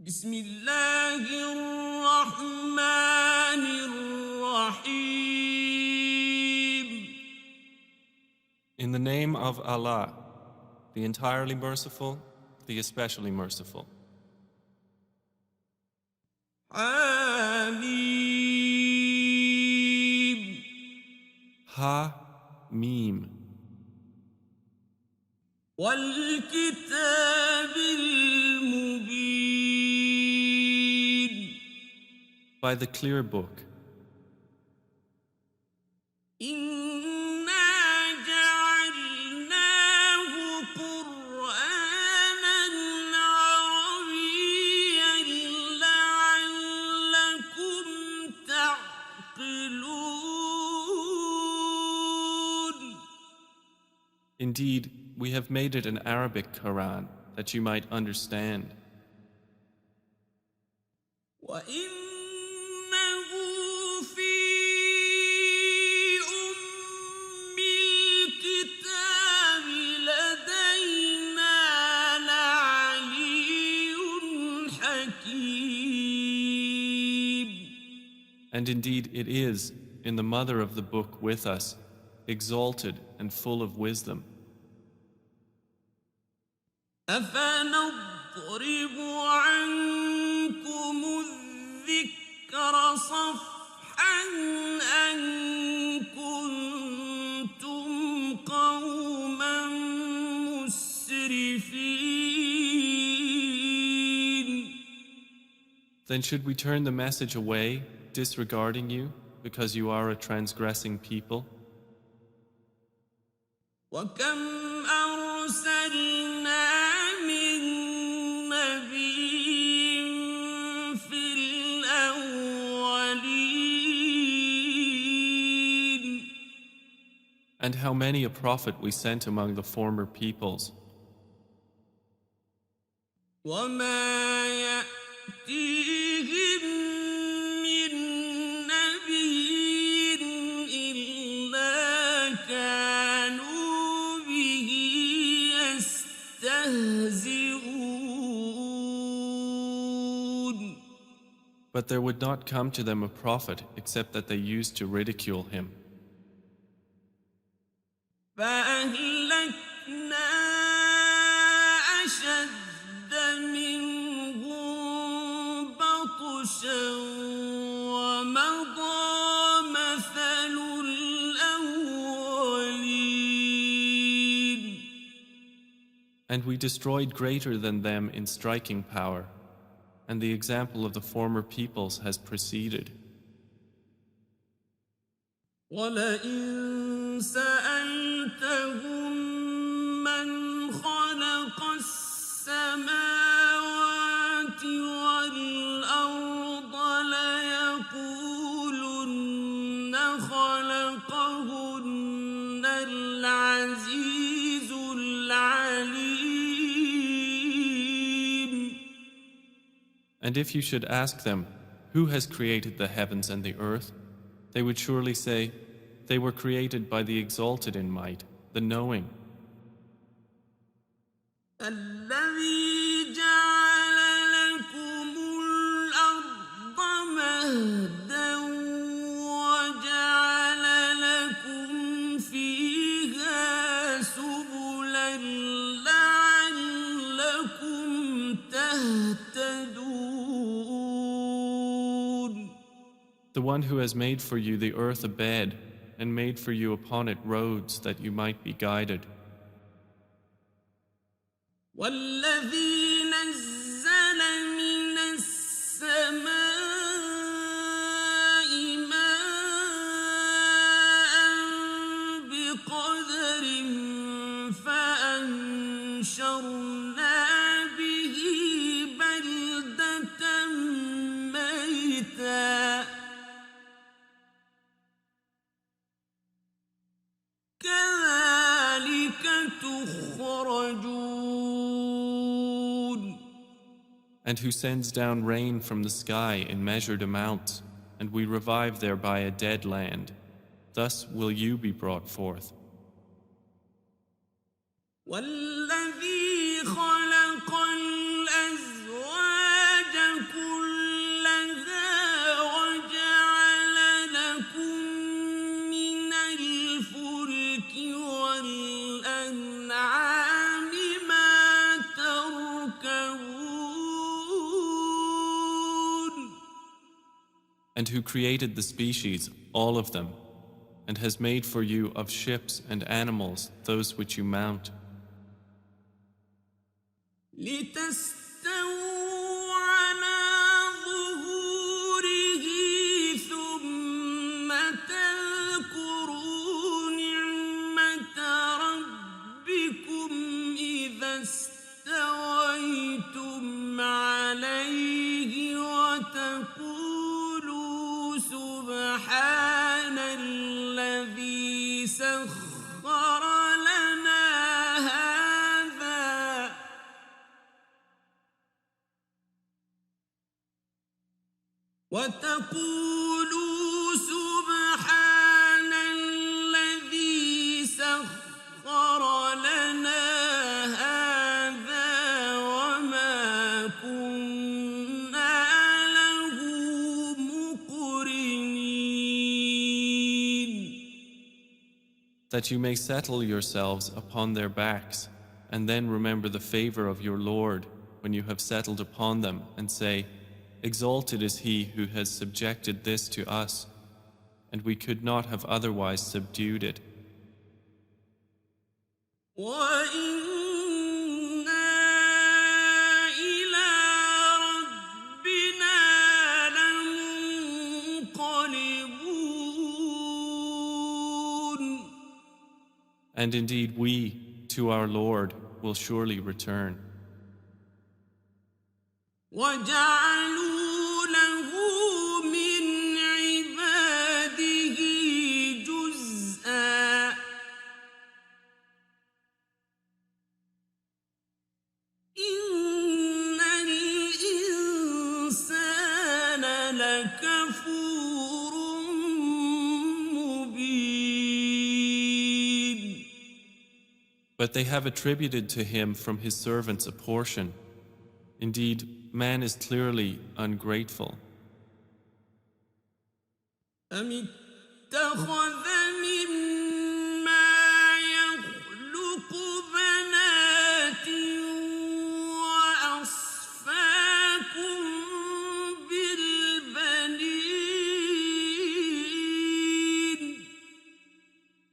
بسم الله الرحمن الرحيم. In the name of Allah, the entirely merciful, the especially merciful. حميم. Ha Mim. والكتاب المبين. By the clear book. إنا جعلناه قرآنا عربيا لعلكم تعقلون. Indeed, we have made it an Arabic Quran that you might understand. وإنه في أم الكتاب لدينا لعلي حكيم. And indeed, it is, in the mother of the book with us, exalted and full of wisdom. أفنضرب عنكم الذكر صفحا أن كنتم قوما مسرفين. Then should we turn the message away, disregarding you, because you are a transgressing people? وكم أرسلنا من نبي في الأولين. And how many a prophet we sent among the former peoples. وما يأتيهم من نبي إلا كانوا به يستهزئون. But there would not come to them a prophet except that they used to ridicule him. فأهلكنا أشد منهم بطشا ومضى مثل الأولين. And we destroyed greater than them in striking power, and the example of the former peoples has preceded. ولئن سألتهم من خلق السماوات والأرض ليقولن خلقهن العزيز العليم. And if you should ask them, who has created the heavens and the earth? They would surely say, they were created by the exalted in might, the knowing. الذي جعل لكم الأرض مهدا وجعل لكم فيها سبلا لعلكم تهتدون. The one who has made for you the earth a bed, and made for you upon it roads that you might be guided. والذي نزل من السماء ماء بقدر فأنشرنا به بلدة ميتا كذلك تخرجون. And who sends down rain from the sky in measured amounts, and we revive thereby a dead land. Thus will you be brought forth. والذي خلق الأزواج and who created the species, all of them, and has made for you of ships and animals those which you mount, لتستووا على ظهوره ثم تذكروا نعمة ربكم إذا استويتم عليه وتقولوا سبحان الذي سخر لنا هذا وتقولوا سبحان الذي سخر لنا هذا وما كنا له مقرنين. that you may settle yourselves upon their backs, and then remember the favor of your Lord when you have settled upon them, and say, Exalted is He who has subjected this to us, and we could not have otherwise subdued it. وَإِنَّا إِلَى رَبِّنَا لَمُنقَلِبُونَ. And indeed we, to our Lord, will surely return. وَجَعَلُوا لَهُ مِنْ عِبَادِهِ جُزْءًا إِنَّ الْإِنسَانَ لَكَفُورٌ مُبِينٌ. But they have attributed to him from his servants a portion. Indeed, man is clearly ungrateful. أَمِ اتَّخَذَ مِمَّا يَخْلُقُ بَنَاتٍ وَأَصْفَاكُم بِالْبَنِينَ.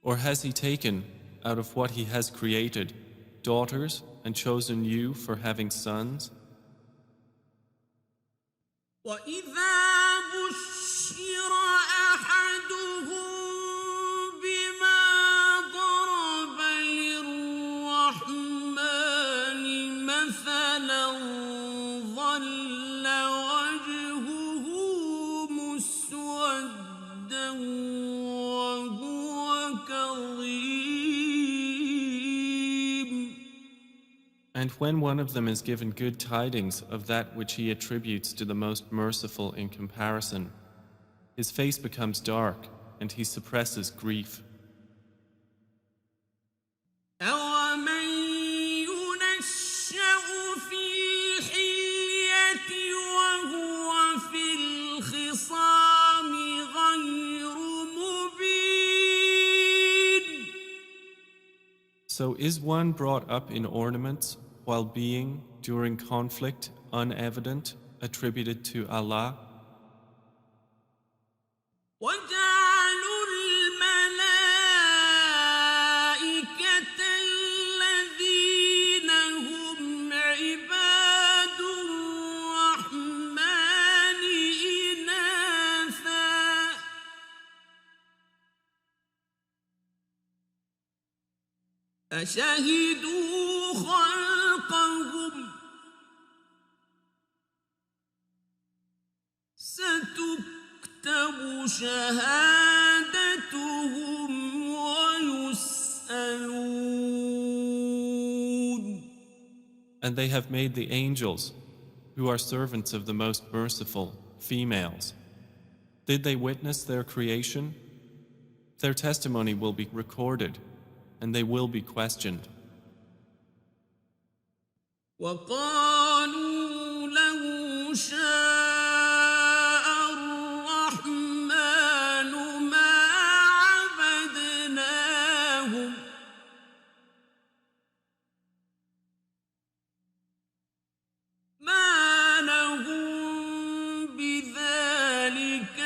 Or has he taken, out of what he has created, daughters and chosen you for having sons? وَإِذَا بُشِّرَ أَحَدُهُم بِمَا ضَرَبَ لِلرَّحْمَنِ مَثَلًا ظَلَّ وَجْهُهُ مُسْوَدًّا وَهُوَ كَظِيمٌ. And when one of them is given good tidings of that which he attributes to the most merciful in comparison, his face becomes dark and he suppresses grief. أَوَمَن يُنَشَّأُ فِي الْحِلْيَةِ وَهُوَ فِي الْخِصَامِ غَيْرُ مُبِينٍ. So is one brought up in ornaments while being, during conflict, unevident, attributed to Allah? وَجَعَلُوا الْمَلَائِكَةَ الَّذِينَ هُمْ عِبَادُ الرَّحْمَنِ إِنَاثًا أَشَهِدُوا خَلْقَهُمْ سَتُكْتَبُ شَهَادَتُهُمْ وَيُسْأَلُونَ. And they have made the angels, who are servants of the most merciful, females. Did they witness their creation? Their testimony will be recorded, and they will be questioned. وَقَالُوا لَوْ شَاءَ الرَّحْمَنُ مَا عَبَدْنَاهُمْ مَا لَهُم بِذَلِكَ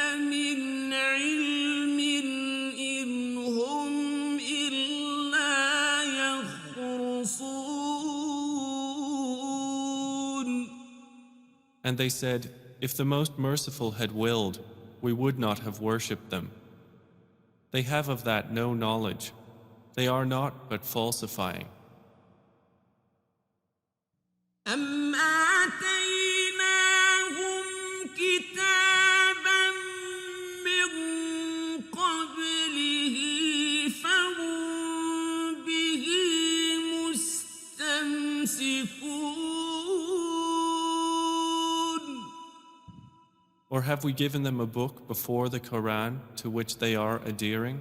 And they said, if the Most Merciful had willed, we would not have worshipped them. They have of that no knowledge. They are not but falsifying. أم آتيناهم كتابا من قبله فهم به مستمسكون. Or have we given them a book before the Quran to which they are adhering?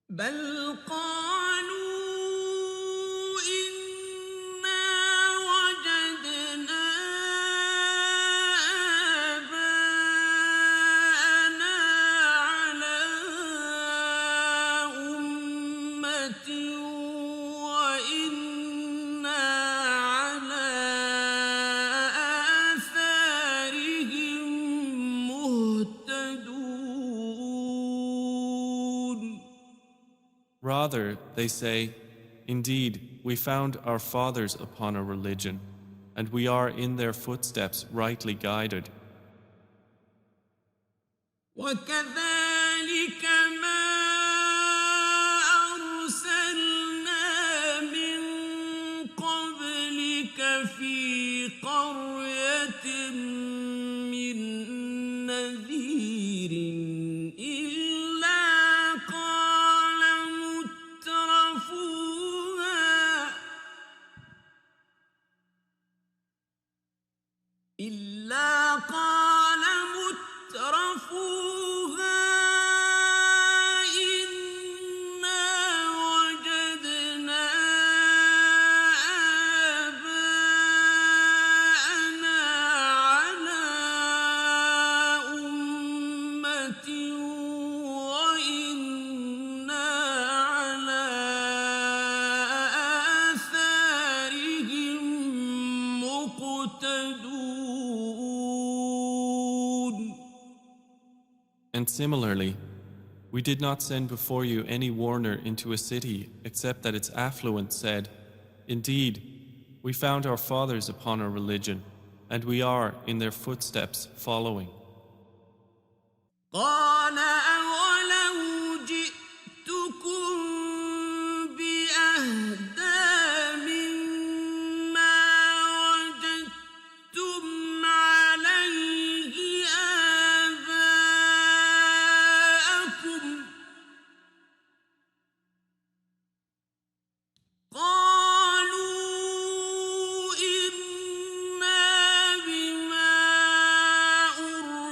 بل قالوا إنا وجدنا آباءنا على أمة وإنا على آثارهم مهتدون. Rather, they say, indeed, we found our fathers upon a religion, and we are in their footsteps rightly guided. وكذلك ما أرسلنا من قبلك في قرية من نذير إلا قال مترفوها إنا وجدنا آباءنا على أمة وإنا على آثارهم مقتدون. And similarly, we did not send before you any warner into a city except that its affluent said, indeed, we found our fathers upon a religion, and we are in their footsteps following. قال أولو جئتكم بأهدى مما وجدتم عليه آباءكم قالوا إنا بما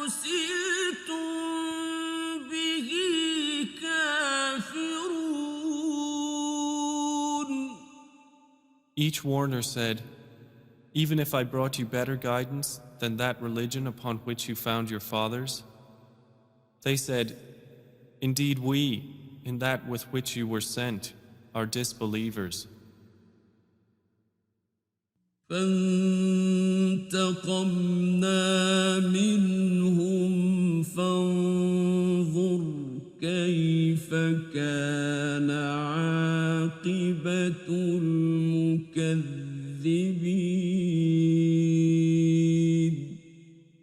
أرسلتم به كافرون. Each warner said, even if I brought you better guidance than that religion upon which you found your fathers? They said, indeed we, in that with which you were sent, are disbelievers. فانتقمنا منهم فانظر كيف كان عاقبة المكذبين.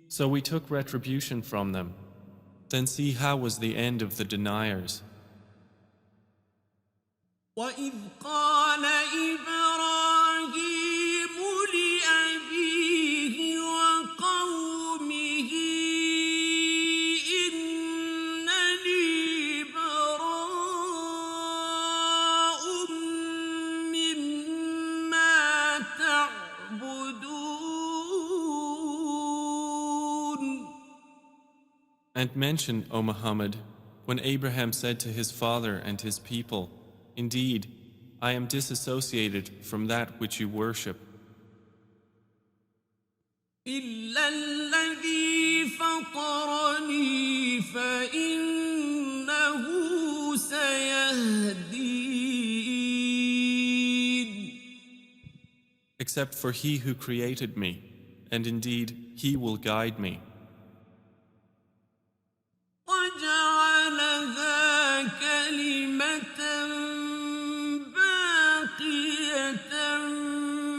So we took retribution from them. Then see how was the end of the deniers. وإذ قال إبراهيم لأبيه وقومه إنني براء مما تعبدون. And mention, O Muhammad, when Abraham said to his father and his people, indeed, I am disassociated from that which you worship. إلا الذي فطرني فإنه سيهدين. Except for he who created me, and indeed he will guide me. وجعلها كلمة باقية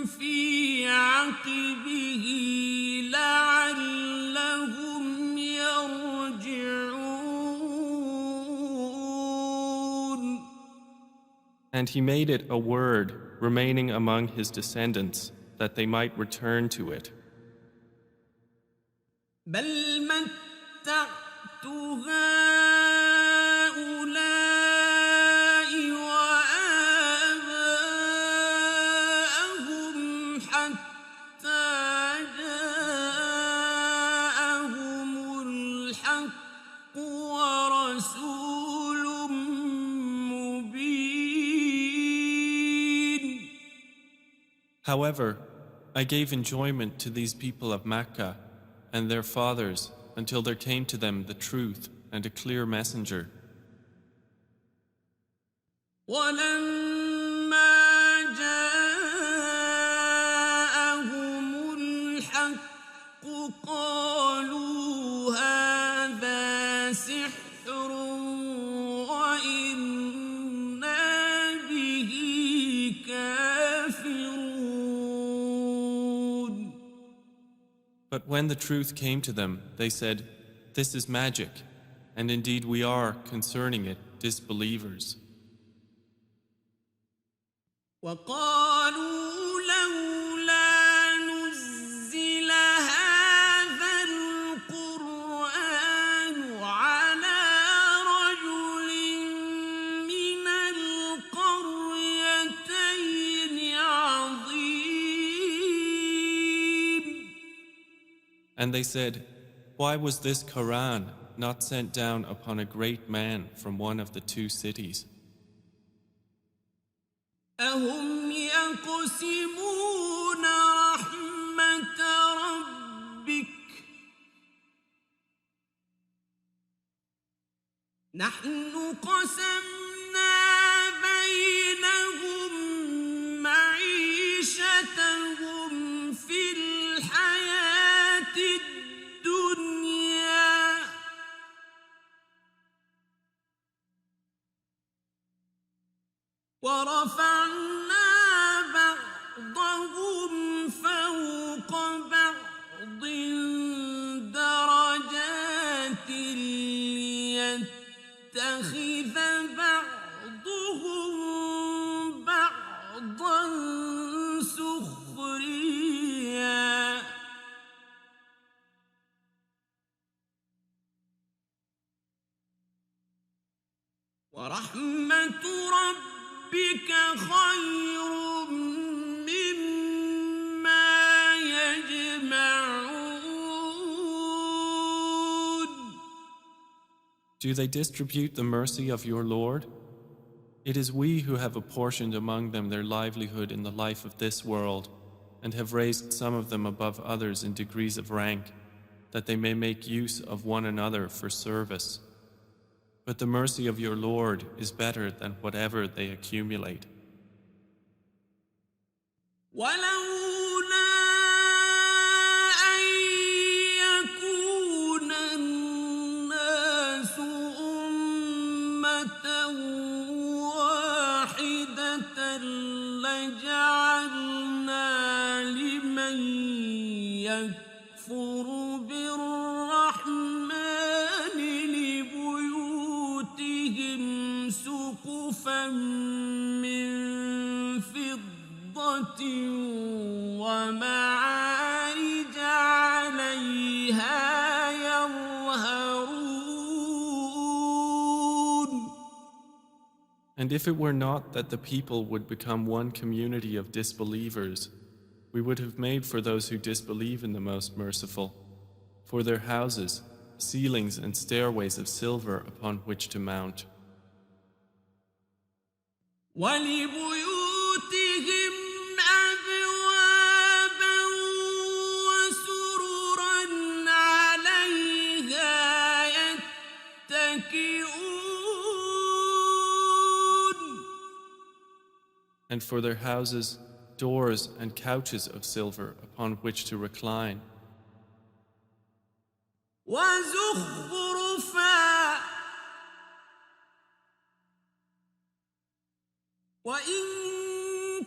في عقبه And he made it a word remaining among his descendants, that they might return to it. بل متعت هؤلاء وآباءهم حتى جاءهم الحق ورسول مبين. However, I gave enjoyment to these people of Mecca and their fathers until there came to them the truth and a clear messenger. ولما جاءهم الحق قالوا هذا سحر وإنا به كافرون. But when the truth came to them, they said, "This is magic," and indeed we are, concerning it, disbelievers. وقالوا لولا نزل هذا القرآن على رجل من القريتين عظيم. And they said, "Why was this Quran not sent down upon a great man from one of the two cities?" أهم يقسمون رحمة ربك نحن قسمنا بينهم معيشتهم في الحياة الدنيا ورفعنا بعضهم فوق بعض درجات ليتخذ بعضهم بعضا سخريا. ورحمة ربك خير مما يجمعون. Do they distribute the mercy of your Lord? It is we who have apportioned among them their livelihood in the life of this world, and have raised some of them above others in degrees of rank, that they may make use of one another for service. But the mercy of your Lord is better than whatever they accumulate. ولولا أن يكون الناس أمة واحدة لجعلنا لمن يكفر بالرحمن لبيوتهم سقفا من فضة ومعارج عليها يظهرون. And if it were not that the people would become one community of disbelievers, we would have made for those who disbelieve in the Most Merciful, for their houses, ceilings and stairways of silver upon which to mount. ولبيوتهم أبوابا وسررا عليها يتكئون. And for their houses, doors and couches of silver upon which to recline. وزخرفا وإن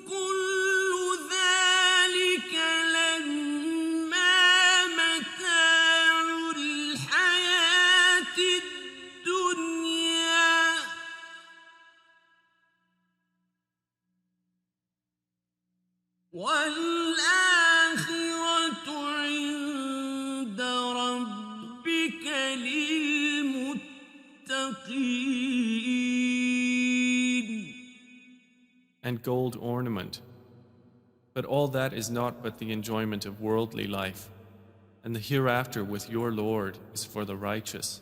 كل ذلك لما متاع الحياة الدنيا and gold ornament. But all that is not but the enjoyment of worldly life, and the hereafter with your Lord is for the righteous.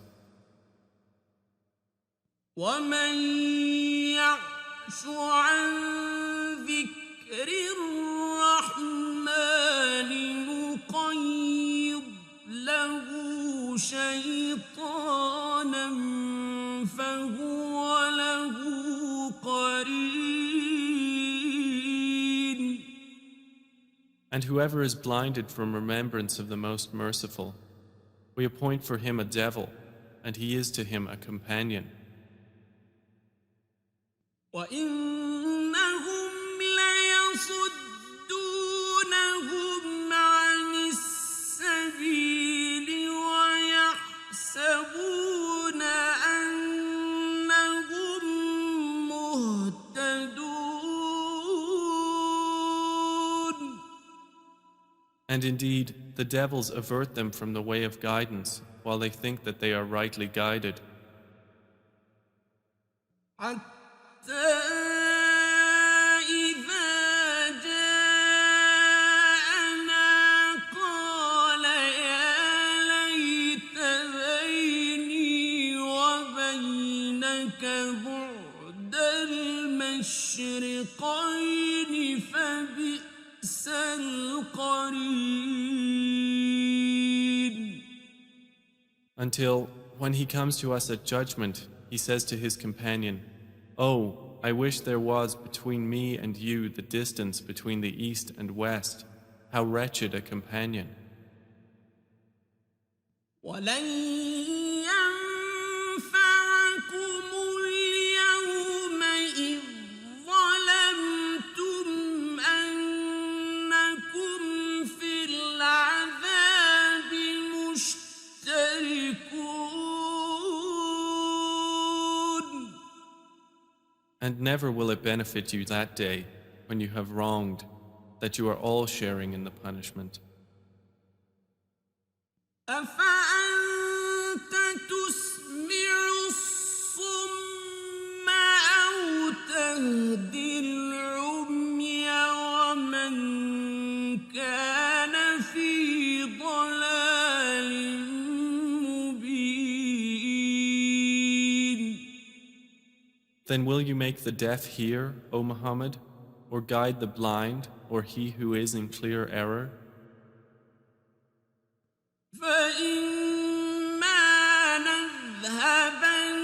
ومن يعش عن ذكر الرحمن نقيض له شيطانا فهو له قرين. And whoever is blinded from remembrance of the Most Merciful, we appoint for him a devil, and he is to him a companion. وإنهم ليصدونهم عن السبيل ويحسبون أنهم مهتدون. And indeed, the devils avert them from the way of guidance, while they think that they are rightly guided. إذا جاءنا قال يا ليت بيني وبينك بعد المشرقين فبئس القرين. Until, when he comes to us at judgment, he says to his companion, "Oh, I wish there was between me and you the distance between the east and west. How wretched a companion." ولن ينفعكم اليوم إذ ظلمتم أنكم في العذاب مشتركون. And never will it benefit you that day, when you have wronged, that you are all sharing in the punishment. أفأنت تسمع الصم أو تهدي العمي ومن كان في ضلال مبين. Then will you make the deaf hear, O Muhammad, or guide the blind, or he who is in clear error? فإما نذهبن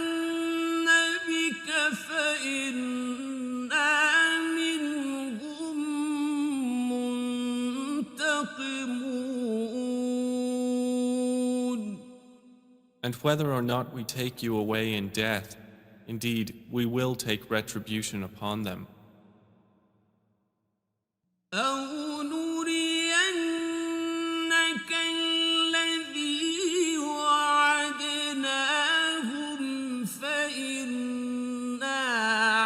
بك فإنا منهم منتقمون. And whether or not we take you away in death, indeed, we will take retribution upon them. أو نرينك الذي وعدناهم فإنا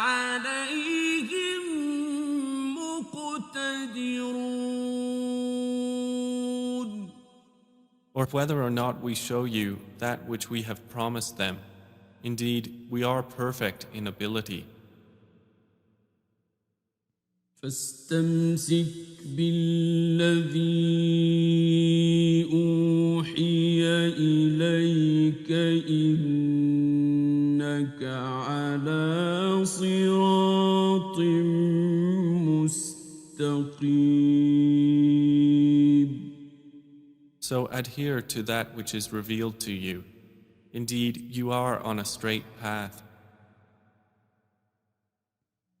عليهم مقتدرون. Or whether or not we show you that which we have promised them, indeed, we are perfect in ability. فاستمسك بالذي أوحي إليك إنك على صراط مستقيم. So adhere to that which is revealed to you. Indeed, you are on a straight path.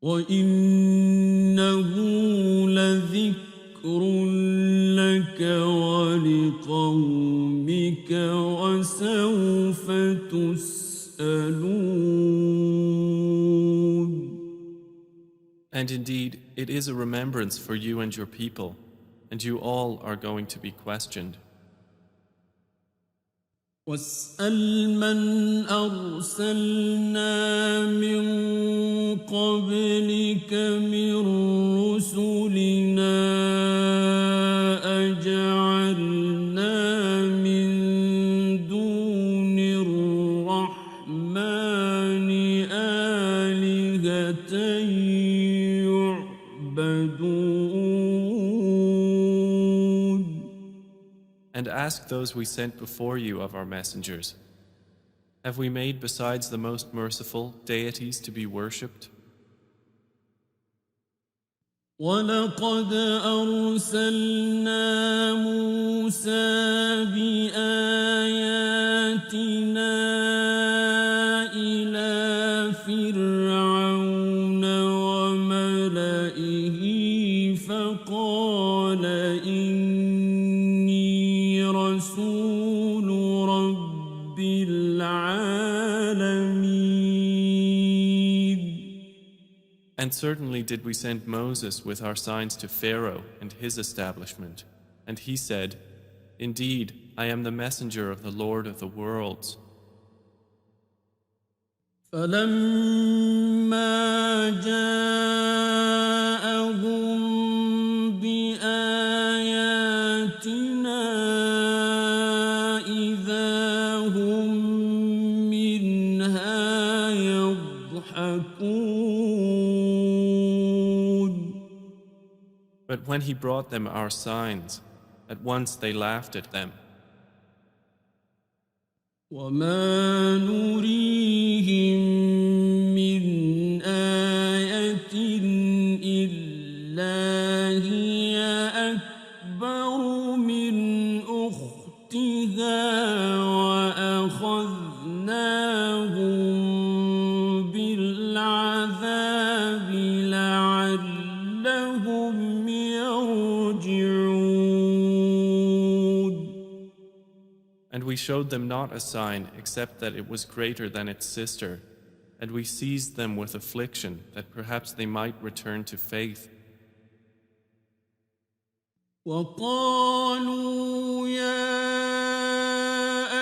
وَإِنَّهُ لَذِكْرٌ لَكَ وَلِقَوْمِكَ وَسَوْفَ تُسْأَلُونَ. And indeed, it is a remembrance for you and your people, and you all are going to be questioned. واسأل من أرسلنا من قبلك من رسلنا أجعلنا من دون الرحمن آلهة And ask those we sent before you of our messengers, have we made besides the most merciful deities to be worshipped? ولقد أرسلنا موسى بآياتنا إلى فرعون وملئه فقال إني رسول رب العالمين. And certainly did we send Moses with our signs to Pharaoh and his establishment, and he said, indeed, I am the messenger of the Lord of the worlds. فلما جاءهم بآياتنا إذا هم منها يضحكون. But when he brought them our signs, at once they laughed at them. وما نريهم من آية إلا هي أكبر من أختها وأخذناهم بالعذاب لعلهم يرجعون. And we showed them not a sign except that it was greater than its sister, and we seized them with affliction that perhaps they might return to faith. وقالوا يا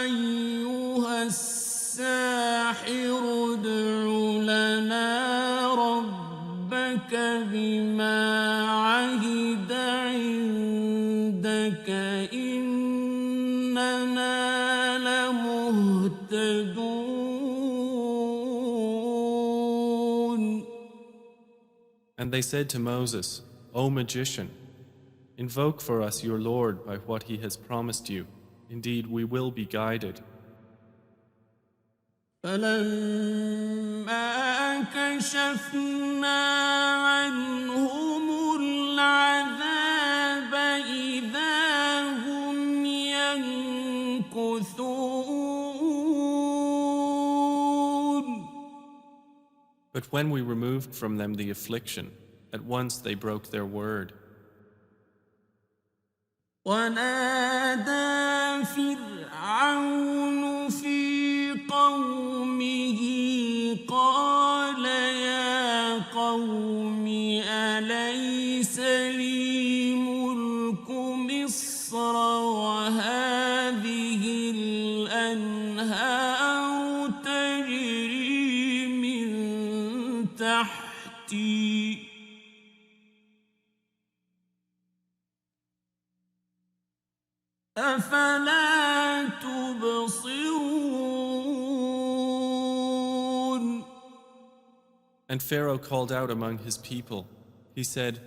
أيها الساحر ادع لنا ربك بما عهد عندك إننا لمهتدون. And they said to Moses, O magician, invoke for us your Lord by what he has promised you. Indeed, we will be guided. فلما كشفنا عنهم العذاب إذا هم ينكثون. But when we removed from them the affliction, at once they broke their word. ونادى فرعون في قومه قال يا قوم أليس لي ملك مصر وهذه الأنهار تجري من تحتي أفلا تبصرون. And Pharaoh called out among his people. He said,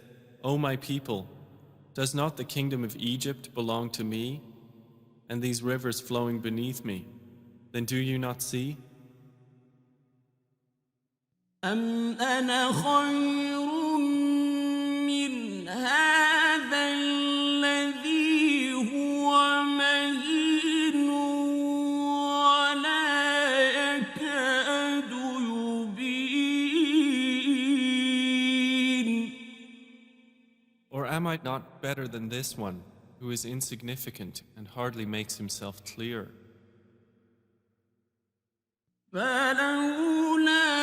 O my people, does not the kingdom of Egypt belong to me, and these rivers flowing beneath me? Then do you not see? أم أنا خير من هذا الذي هو مهين ولا يكاد يبين. Or am I not better than this one, who is insignificant and hardly makes himself clear? فلولا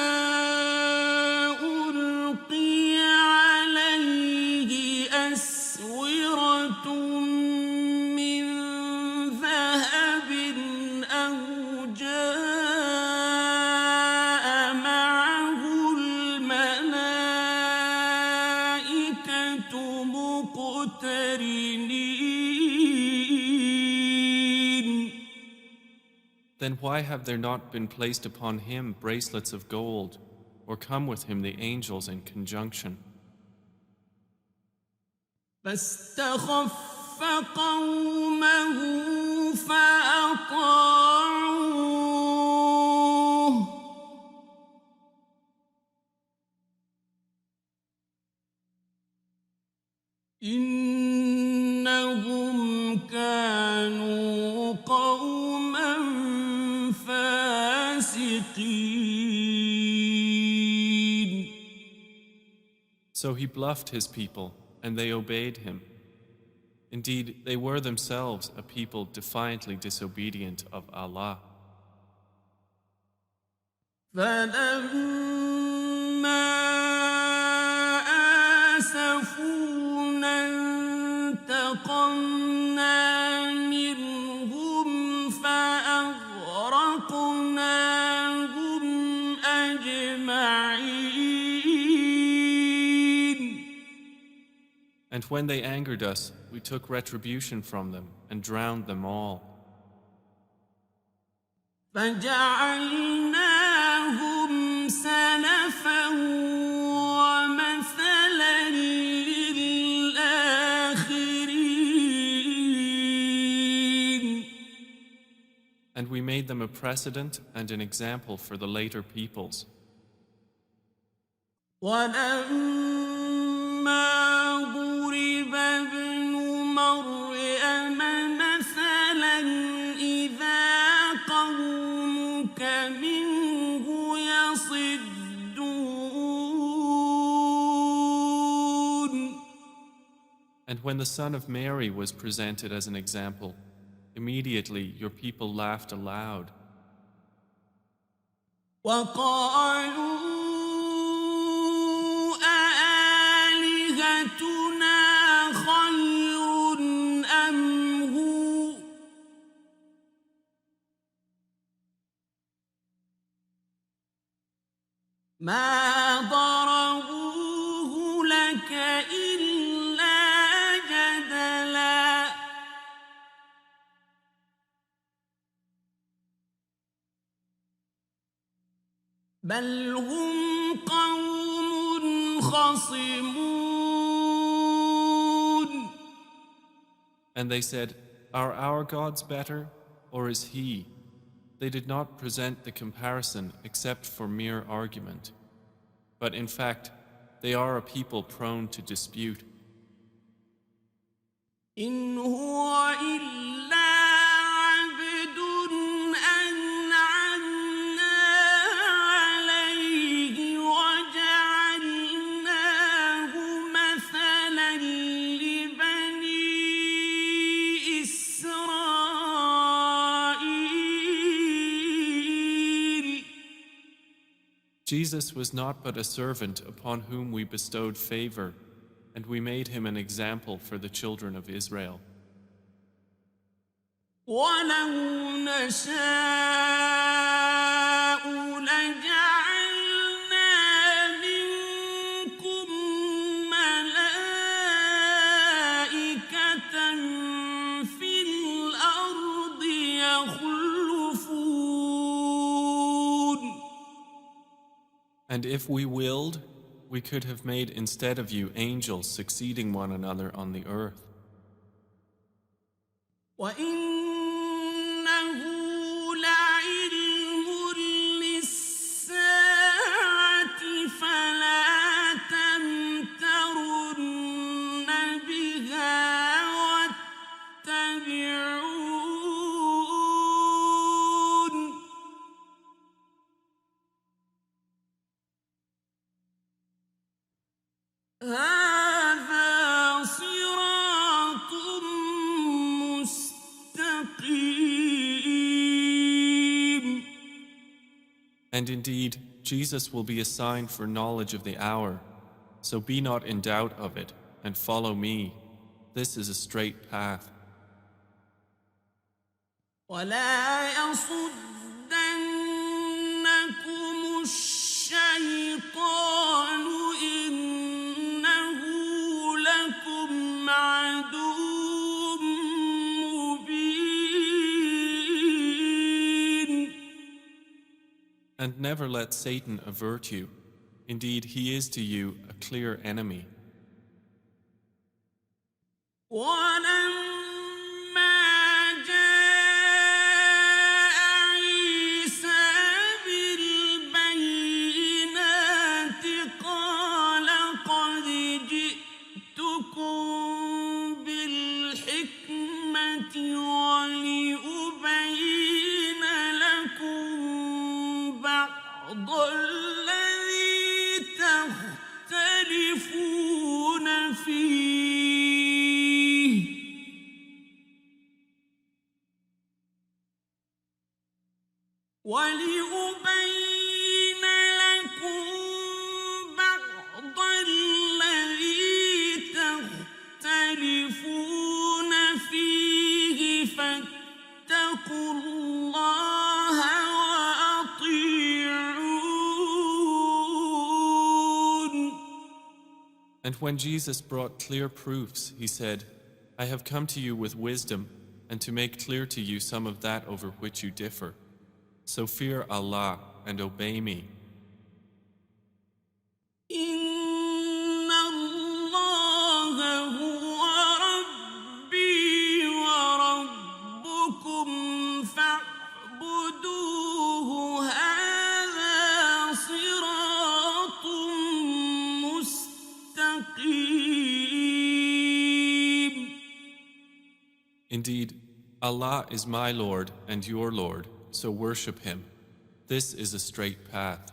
ألقي عليه أسورة من ذهب أو جاء معه الملائكة مقترنين. Then why have there not been placed upon him bracelets of gold, or come with him the angels in conjunction? فاستخف قومه So he bluffed his people, and they obeyed him. Indeed, they were themselves a people defiantly disobedient of Allah. فلما آسفونا انتقمنا منهم فأغرقناهم أجمعين. And when they angered us, we took retribution from them and drowned them all. فجعلناهم سلفا ومثلا للآخرين. And we made them a precedent and an example for the later peoples. ولما ضرب ابن مريم مثلا إذا قومك منه يصدون. And when the son of Mary was presented as an example, immediately your people laughed aloud. وقالوا أآلهتنا خير أم هو ما ضربوه لك إلا جدلا. بل هم قوم خصمون. And they said, Are our gods better, or is he? They did not present the comparison except for mere argument. But in fact, they are a people prone to dispute. إن هو إلا عبد أنعمنا عليه وجعلناه مثلا لبني إسرائيل. Jesus was not but a servant upon whom we bestowed favor, and we made him an example for the children of Israel. ولو نشاء لجعلنا منكم ملائكة في الأرض يخلفون. And if we willed, we could have made instead of you angels succeeding one another on the earth. وإنه لعلم للساعة فلا تمترن بها واتبعون. هذا صراط مستقيم. And indeed, Jesus will be a sign for knowledge of the hour, so be not in doubt of it, and follow me. This is a straight path. ولا يصدنكم الشيطان إنه لكم عدو مبين. And never let Satan avert you. Indeed, he is to you a clear enemy. ولما جاء عيسى بالبينات قال قد جئتكم بالحكمة ولأبين لكم بعض الذي تختلفون ولأبين لكم بعض الذي تختلفون فيه فاتقوا الله وأطيعون. And when Jesus brought clear proofs, he said, I have come to you with wisdom and to make clear to you some of that over which you differ. So fear Allah and obey me. Inna Allah huwa Rabbi wa Rabbukum fa'buduhu hadha siratun mustaqim. Indeed, Allah is my Lord and your Lord, so worship Him. This is a straight path.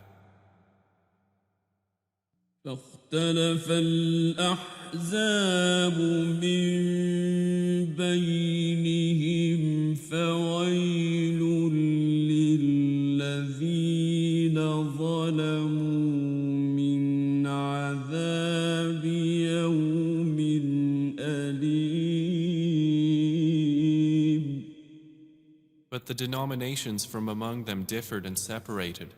فاختلف الأحزاب من بينهم فويل للذين ظلموا من عذاب يوم أليم. But the denominations from among them differed and separated.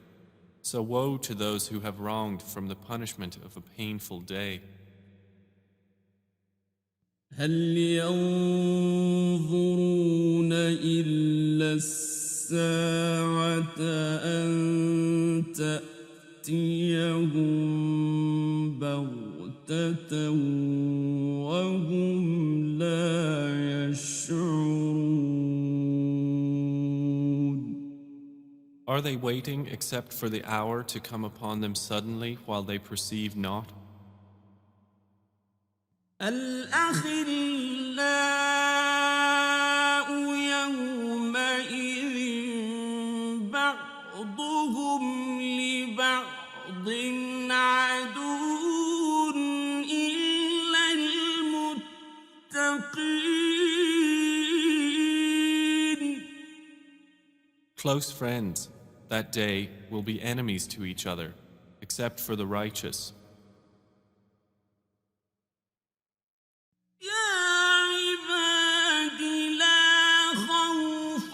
So woe to those who have wronged from the punishment of a painful day. هل ينظرون إلا الساعة أن تأتيهم بغتة وهم لا يشعرون. Are they waiting except for the hour to come upon them suddenly while they perceive not? الأخلاء يومئذ بعضهم لبعض عدو إلا المتقين. Close friends, that day will be enemies to each other, except for the righteous. يا عباد لا خوف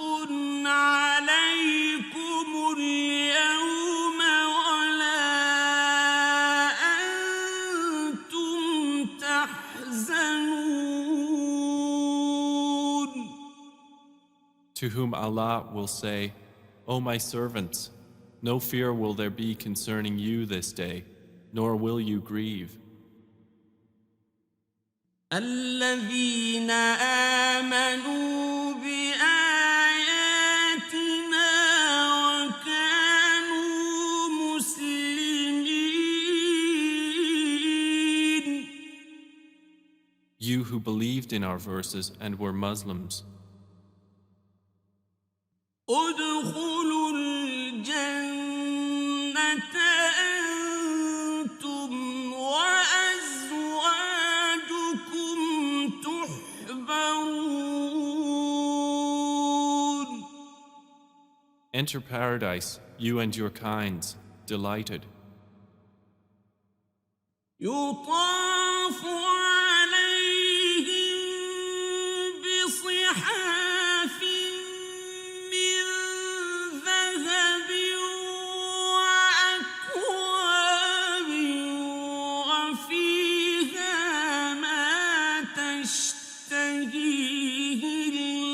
عليكم اليوم ولا أنتم تحزنون. To whom Allah will say, O my servants, no fear will there be concerning you this day, nor will you grieve. الذين آمنوا بآياتنا وكانوا مسلمين. You who believed in our verses and were Muslims, ادخلوا الجنة أنتم وأزواجكم تحبرون. enter paradise, you and your kinds, delighted. يطاف عليهم بصحاف من ذهب وأكواب وفيها ما تشتهيه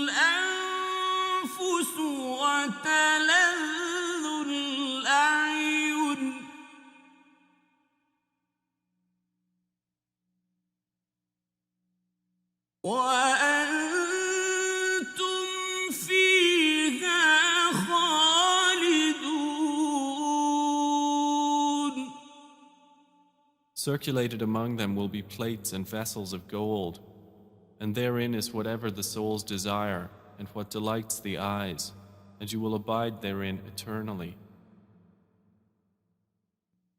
الأنفس وتلذ الأعين. وأنتم فيها خالدون. Circulated among them will be plates and vessels of gold, and therein is whatever the souls desire and what delights the eyes, and you will abide therein eternally.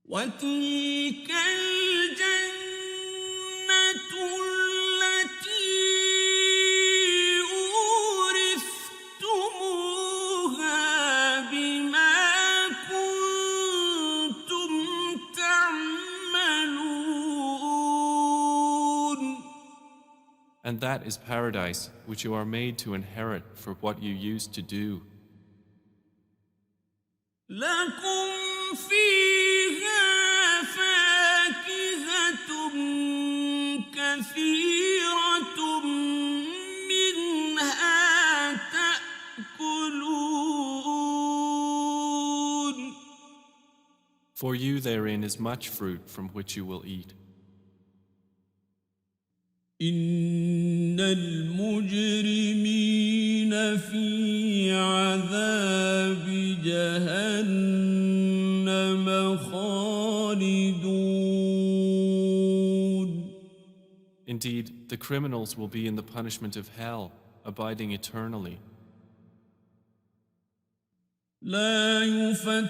وتلك الجنة التي أورثتموها بما And that is paradise, which you are made to inherit for what you used to do. لكم فيها فاكهة كثيرة منها تأكلون. For you therein is much fruit from which you will eat. إن المجرمين في عذاب جهنم خالدون. Indeed, the criminals will be in the punishment of hell, abiding eternally. لا يفتر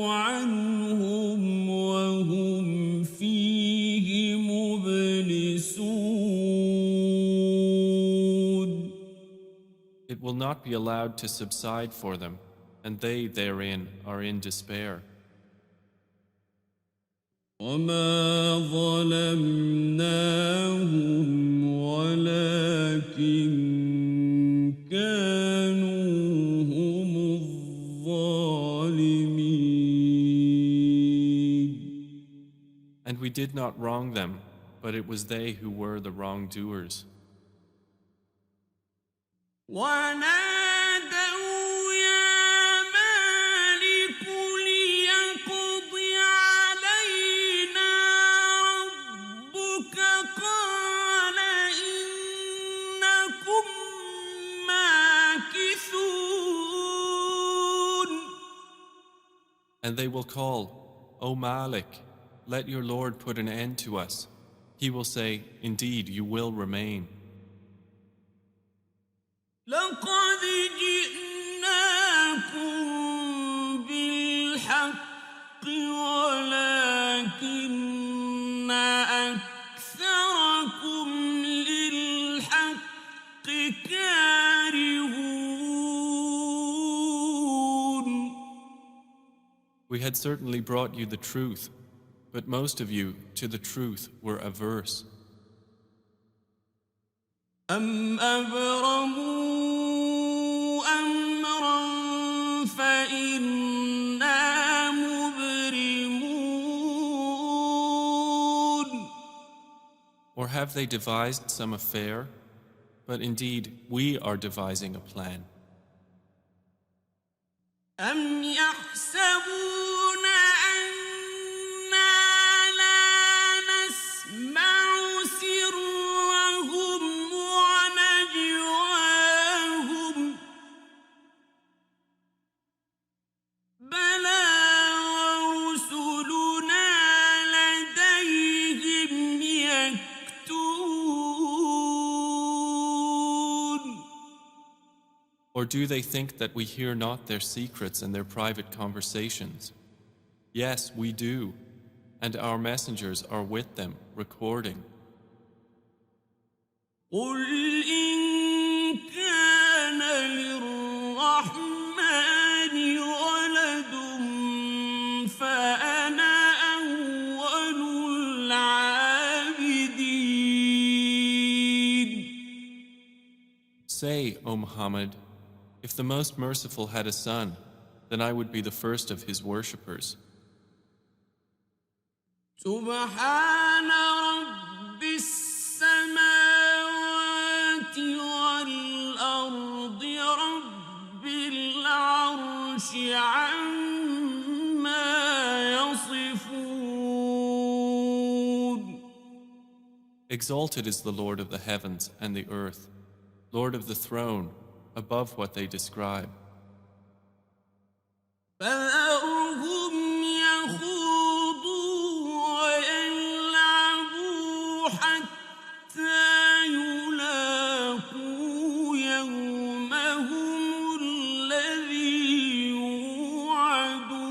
عنهم وهم فيه مبلسون. It will not be allowed to subside for them, and they therein are in despair. وما ظلمناهم ولكن كانوا هم الظالمين. And we did not wrong them, but it was they who were the wrongdoers. ونادوا يا مالك ليقض علينا ربك قال إنكم ماكثون. And they will call, O Malik, let your Lord put an end to us. He will say, indeed, you will remain. لقد جئناكم بالحق ولكن أكثركم للحق كارهون. We had certainly brought you the truth, but most of you to the truth were averse. أم أبرموا أمرا فإنا مبرمون. Or have they devised some affair? But indeed, we are devising a plan. أم يحسبون أنا لا نسمع سرهم ونجواهم بلى ورسلنا لديهم يكتبون. Or do they think that we hear not their secrets and their private conversations? Yes, we do, and our messengers are with them, recording. قل إن كان للرحمن ولد فأنا أول العابدين. Say, O Muhammad, if the Most Merciful had a son, then I would be the first of his worshippers. سبحان رب السماوات والأرض رب العرش عما يصفون. Exalted is the Lord of the heavens and the earth, Lord of the throne, above what they describe. فذرهم يخوضوا ويلعبوا حتى يلاقوا يومهم الذي يوعدون.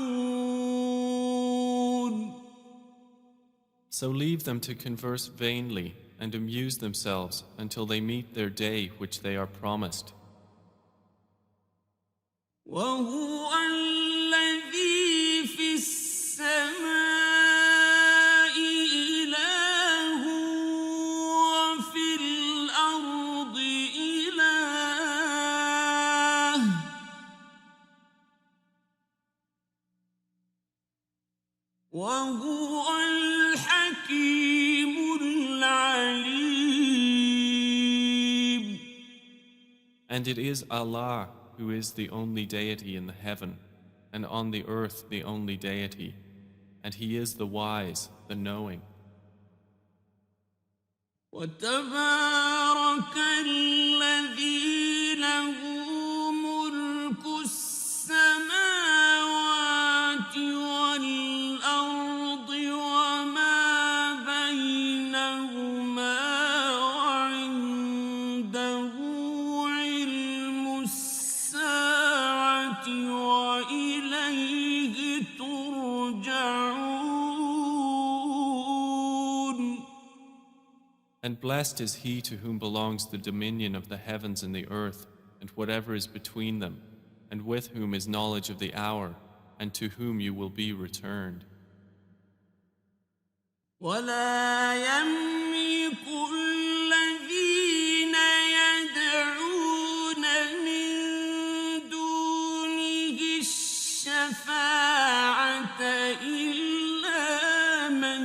So leave them to converse vainly and amuse themselves until they meet their day which they are promised. وهو الذي في السماء إله وفي وهو الحكيم العليم. And it is Allah who is the only deity in the heaven, and on the earth the only deity, and He is the wise, the knowing. وتبارك الذي له ملك السماوات والأرض وما بينهما وعنده علم الساعة وإليه ترجعون. And blessed is he to whom belongs the dominion of the heavens and the earth, and whatever is between them, and with whom is knowledge of the hour, and to whom you will be returned. ولا يملك الذين يدعون من دونه الشفاعة إلا من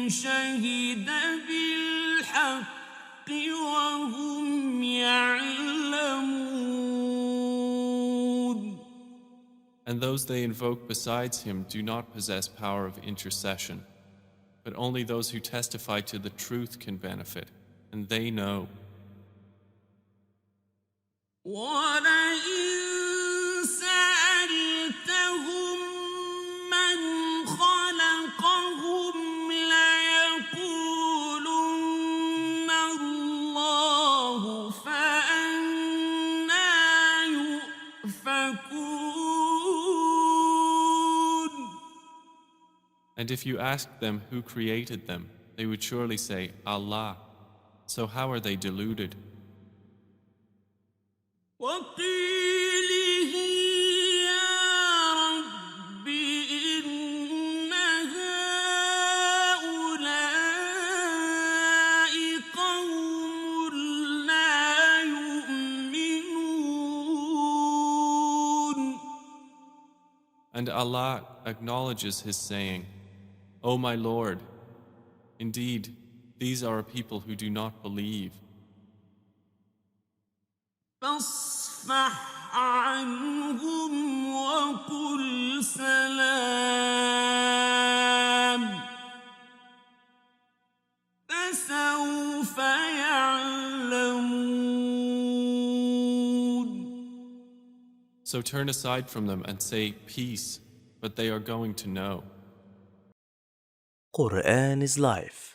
شهد بالحق وهم يعلمون. And those they invoke besides him do not possess power of intercession, but only those who testify to the truth can benefit, and they know. وَلَئِن سَأَلْتَهُم مَّنْ خَلَقَهُمْ لَيَقُولُنَّ اللَّهُ فَأَنَّىٰ يُؤْفَكُونَ. And if you asked them who created them, they would surely say, Allah. So how are they deluded? وَقِيلِهِ يَا رَبِّ إِنَّ هَٰؤُلَاءِ قَوْمٌ لَّا يُؤْمِنُونَ. And Allah acknowledges His saying, O my Lord, indeed, these are a people who do not believe. فاصفح عنهم وقل سلام فسوف يعلمون. So turn aside from them and say, Peace, but they are going to know. Quran is life.